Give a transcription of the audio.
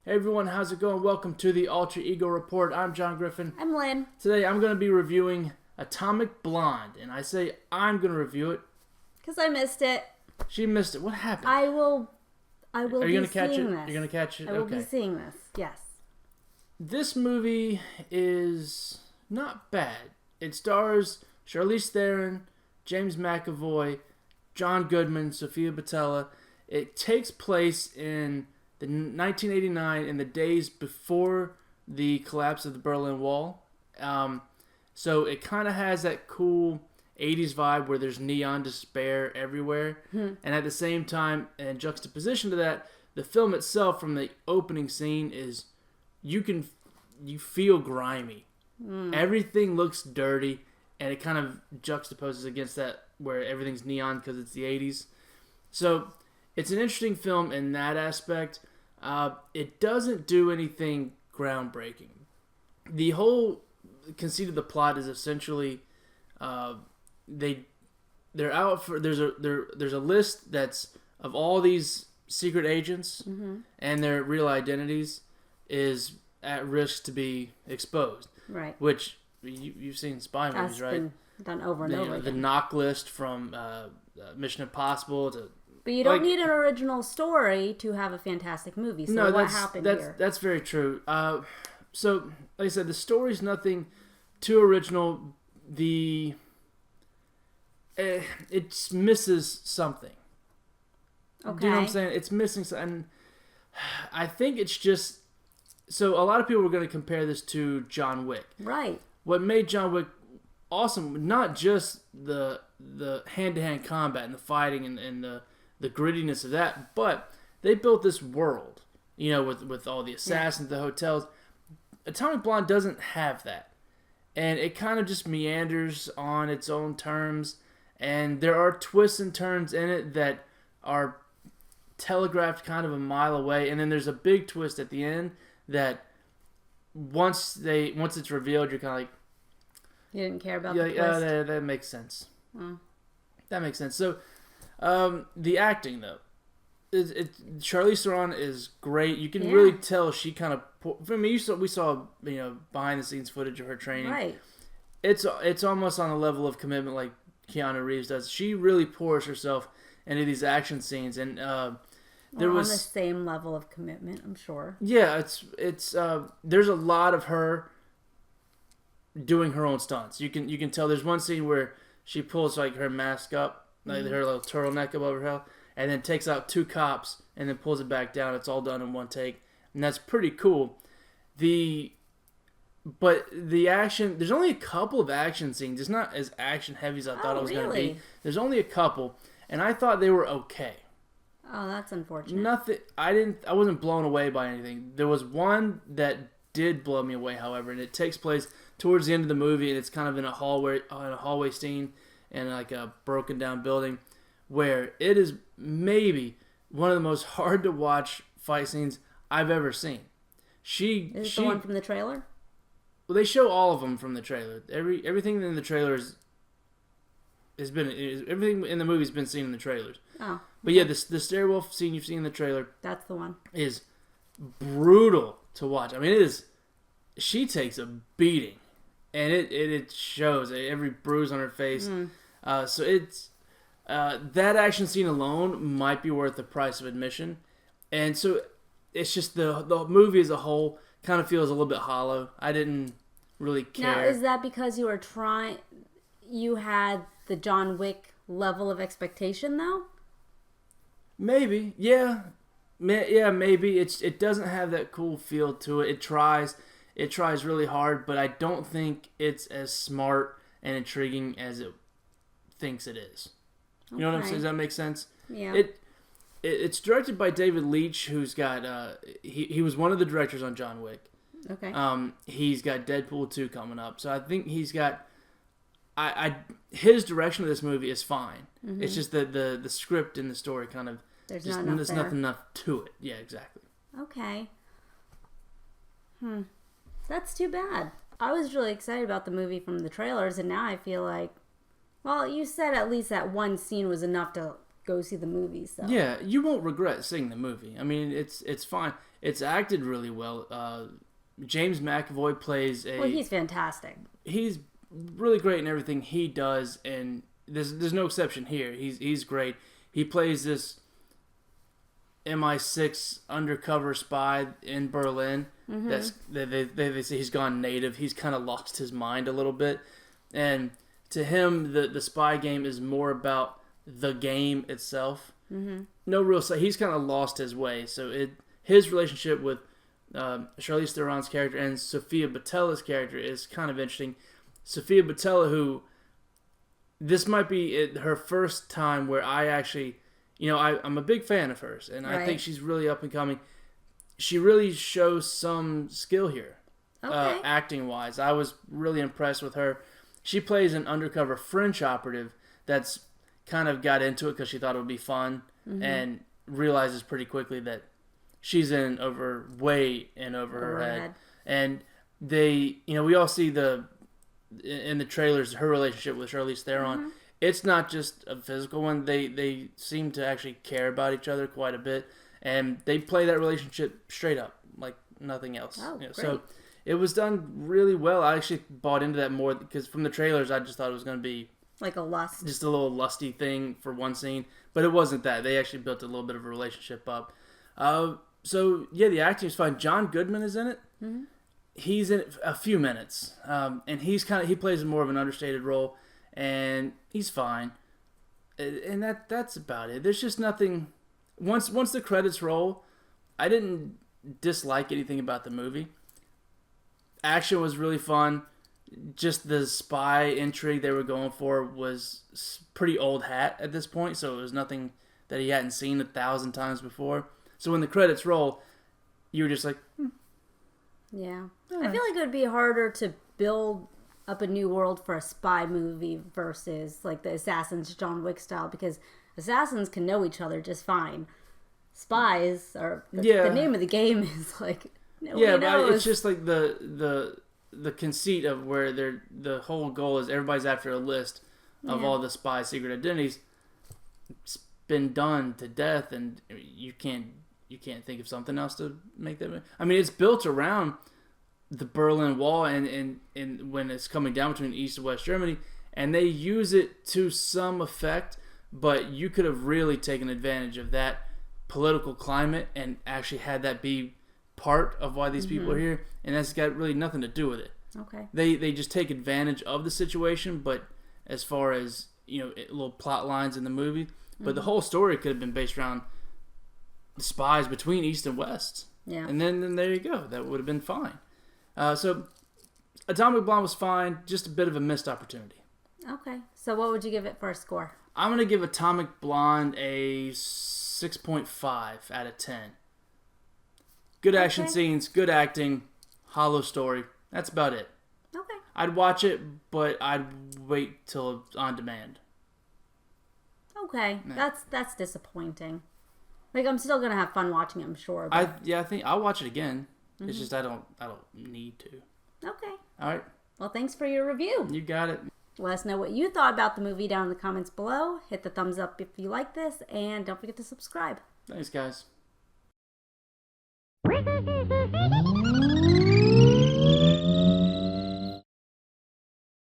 Hey everyone, how's it going? Welcome to the Alter Ego Report. I'm Jon Griffin. I'm Lynn. Today I'm going to be reviewing Atomic Blonde, and I say I'm going to review it because I missed it. She missed it. What happened? I will Are you be going to catch it? seeing this. You're going to catch it? I will be seeing this, yes. This movie is not bad. It stars Charlize Theron, James McAvoy, John Goodman, Sofia Boutella. It takes place in the 1989, in the days before the collapse of the Berlin Wall. So it kind of has that cool 80s vibe where there's neon despair everywhere. And at the same time, in juxtaposition to that, the film itself from the opening scene is, you feel grimy. Everything looks dirty, and it kind of juxtaposes against that where everything's neon because it's the 80s. So it's an interesting film in that aspect. It doesn't do anything groundbreaking. The whole conceit of the plot is essentially they're out for there's a list that's of all these secret agents, and their real identities is at risk to be exposed. Right. Which you've seen spy movies, right? Been done over and over The again. knock list from Mission Impossible to. But you don't need an original story to have a fantastic movie. So what happened here? That's very true. So, like I said, the story's nothing too original. It misses something. Okay. Do you know what I'm saying? It's missing something. I think it's just... So, a lot of people are going to compare this to John Wick. Right. What made John Wick awesome, not just the hand-to-hand combat and the fighting and the grittiness of that, but they built this world, with all the assassins, the hotels. Atomic Blonde doesn't have that, and it kind of just meanders on its own terms, and there are twists and turns in it that are telegraphed kind of a mile away, and then there's a big twist at the end that once it's revealed, you're kind of like, you didn't care about the twist? That makes sense. That makes sense. So, the acting, though. Charlize Theron is great. You can really tell she kind of... For me, we saw behind-the-scenes footage of her training. Right. It's almost on a level of commitment like Keanu Reeves does. She really pours herself into these action scenes, and on the same level of commitment, I'm sure. Yeah, it's there's a lot of her doing her own stunts. You can tell. There's one scene where she pulls like her mask up, like her little turtleneck above her head, and then takes out two cops and then pulls it back down. It's all done in one take, and that's pretty cool. But the action, there's only a couple of action scenes. It's not as action heavy as I thought it was going to be. There's only a couple, and I thought they were okay. Oh, that's unfortunate. Nothing. I wasn't blown away by anything. There was one that did blow me away, however, and it takes place towards the end of the movie, and it's kind of in a hallway scene in like a broken down building, where it is maybe one of the most hard to watch fight scenes I've ever seen. Is it the one from the trailer? Well, they show all of them from the trailer. Everything in the trailer everything in the movie's been seen in the trailers. Oh. But yeah, the stairwell scene you've seen in the trailer. That's the one. Is brutal to watch. I mean, she takes a beating, and it shows every bruise on her face. So it's that action scene alone might be worth the price of admission, and so it's just the movie as a whole kind of feels a little bit hollow. I didn't really care. Now, is that because you had the John Wick level of expectation though? Maybe, yeah, maybe. It doesn't have that cool feel to it. It tries really hard, but I don't think it's as smart and intriguing as it thinks it is. You know what I'm saying? Does that make sense? Yeah. It's directed by David Leitch, who's got he was one of the directors on John Wick. Okay. He's got Deadpool 2 coming up, so I think he's got. His direction of this movie is fine. It's just the script and the story kind of there's nothing enough to it. Yeah, exactly. Okay. That's too bad. I was really excited about the movie from the trailers, and now I feel like, well, you said at least that one scene was enough to go see the movie. So yeah, you won't regret seeing the movie. I mean, it's fine. It's acted really well. James McAvoy plays a. Well, he's fantastic. He's really great in everything he does, and there's no exception here. He's great. He plays this MI6 undercover spy in Berlin. They say he's gone native. He's kind of lost his mind a little bit, and to him, the spy game is more about the game itself. No real. He's kind of lost his way. So his relationship with Charlize Theron's character and Sofia Boutella's character is kind of interesting. Sofia Boutella, who this might be her first time where I actually, I'm a big fan of hers, and I think she's really up and coming. She really shows some skill here, acting wise. I was really impressed with her. She plays an undercover French operative that's kind of got into it because she thought it would be fun, and realizes pretty quickly that she's way in over her head. And we all see in the trailers her relationship with Charlize Theron. It's not just a physical one. They seem to actually care about each other quite a bit, and they play that relationship straight up like nothing else. Oh, great. So it was done really well. I actually bought into that more because from the trailers I just thought it was going to be like a lust, just a little lusty thing for one scene, but it wasn't that. They actually built a little bit of a relationship up. So yeah, the acting is fine. John Goodman is in it. He's in it a few minutes, and he plays more of an understated role, and he's fine. And that's about it. There's just nothing. Once the credits roll, I didn't dislike anything about the movie. Action was really fun. Just the spy intrigue they were going for was pretty old hat at this point, so it was nothing that he hadn't seen 1,000 times before. So when the credits roll, you were just like, Yeah. I feel like it would be harder to build up a new world for a spy movie versus like the Assassins John Wick style, because assassins can know each other just fine. Spies are the name of the game is like nobody knows. But it's just like the conceit of where the whole goal is everybody's after a list of all the spy secret identities. It's been done to death, and you can't think of something else to make that. I mean, it's built around the Berlin Wall and when it's coming down between East and West Germany, and they use it to some effect, but you could have really taken advantage of that political climate and actually had that be part of why these people are here, and that's got really nothing to do with it. Okay. They just take advantage of the situation, but as far as, little plot lines in the movie, but the whole story could have been based around the spies between East and West. Yeah. And then there you go. That would have been fine. So Atomic Blonde was fine, just a bit of a missed opportunity. Okay. So what would you give it for a score? I'm going to give Atomic Blonde a 6.5 out of 10. Good action scenes, good acting, hollow story. That's about it. Okay. I'd watch it, but I'd wait till it's on demand. Okay. Yeah. That's disappointing. Like, I'm still gonna have fun watching it, I'm sure. But... I think I'll watch it again. It's just I don't need to. Okay. All right. Well, thanks for your review. You got it. Let us know what you thought about the movie down in the comments below. Hit the thumbs up if you like this, and don't forget to subscribe. Thanks, guys.